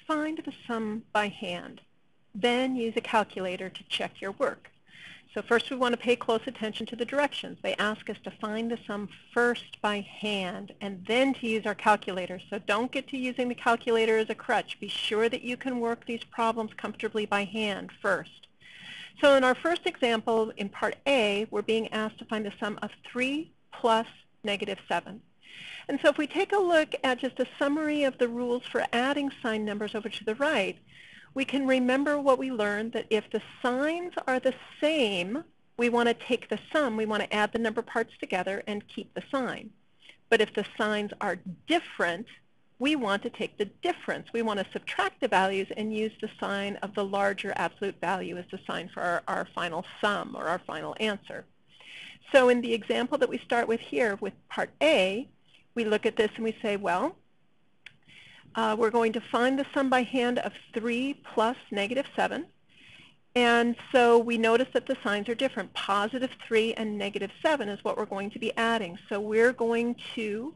find the sum by hand. Then use a calculator to check your work. So first we want to pay close attention to the directions. They ask us to find the sum first by hand and then to use our calculator. So don't get to using the calculator as a crutch. Be sure that you can work these problems comfortably by hand first. So in our first example, in part A, we're being asked to find the sum of 3 plus -7. And so if we take a look at just a summary of the rules for adding sign numbers over to the right, we can remember what we learned, that if the signs are the same, we want to take the sum, we want to add the number parts together and keep the sign. But if the signs are different, we want to take the difference. We want to subtract the values and use the sign of the larger absolute value as the sign for our final sum or our final answer. So in the example that we start with here with part A, we look at this and we say, well, we're going to find the sum by hand of 3 plus -7. And so we notice that the signs are different. +3 and -7 is what we're going to be adding. So we're going to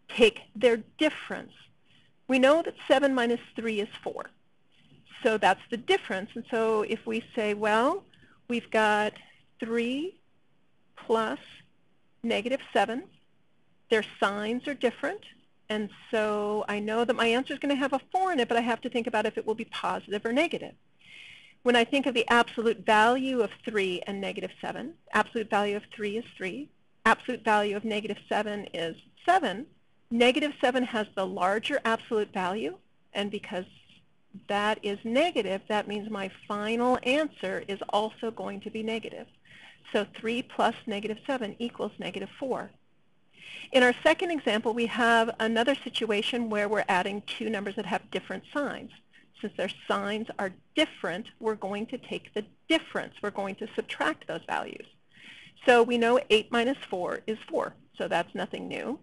take their difference. We know that 7 minus 3 is 4. So that's the difference. And so if we say, well, we've got 3 plus -7. Their signs are different. And so I know that my answer is going to have a 4 in it, but I have to think about if it will be positive or negative. When I think of the absolute value of 3 and -7, absolute value of 3 is 3. Absolute value of -7 is 7. -7 has the larger absolute value, and because that is negative, that means my final answer is also going to be negative. So 3 plus -7 equals -4. In our second example, we have another situation where we're adding two numbers that have different signs. Since their signs are different, we're going to take the difference. We're going to subtract those values. So we know 8 minus 4 is 4, so that's nothing new.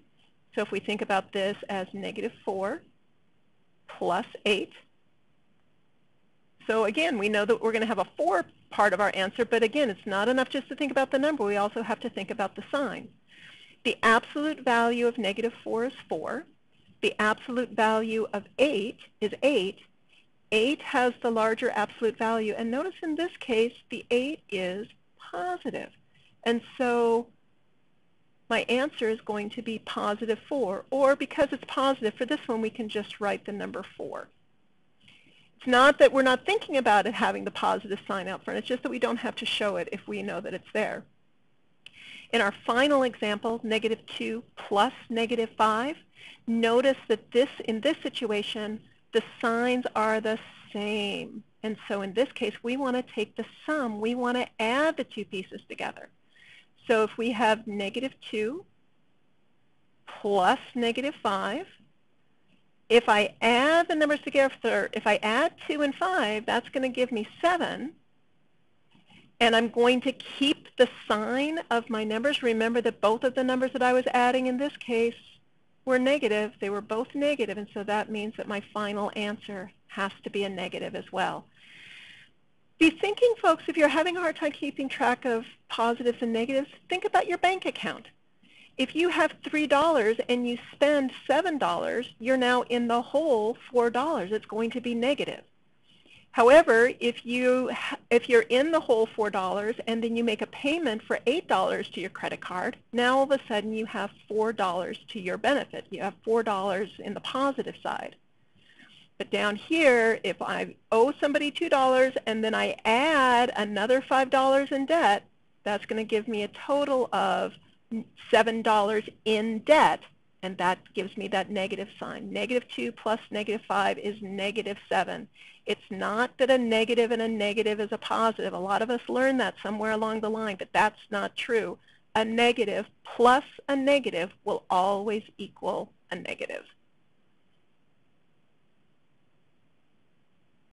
So if we think about this as -4 plus 8, so again, we know that we're going to have a 4 part of our answer, but again, it's not enough just to think about the number. We also have to think about the sign. The absolute value of -4 is 4. The absolute value of 8 is 8. 8 has the larger absolute value, and notice in this case, the 8 is positive. And so my answer is going to be +4, or because it's positive, for this one, we can just write the number 4. It's not that we're not thinking about it having the positive sign out front. It's just that we don't have to show it if we know that it's there. In our final example, -2 plus -5, notice that in this situation, the signs are the same. And so in this case, we want to take the sum. We want to add the two pieces together. So if we have -2 plus -5, if I add the numbers together, if I add 2 and 5, that's going to give me 7. And I'm going to keep the sign of my numbers. Remember that both of the numbers that I was adding in this case were negative. They were both negative, and so that means that my final answer has to be a negative as well. Be thinking, folks, if you're having a hard time keeping track of positives and negatives, think about your bank account. If you have $3 and you spend $7, you're now in the hole $4. It's going to be negative. However, if you're in the hole $4 and then you make a payment for $8 to your credit card, now all of a sudden you have $4 to your benefit. You have $4 in the positive side. But down here, if I owe somebody $2 and then I add another $5 in debt, that's going to give me a total of $7 in debt. And that gives me that negative sign. -2 plus -5 is -7. It's not that a negative and a negative is a positive. A lot of us learned that somewhere along the line, but that's not true. A negative plus a negative will always equal a negative.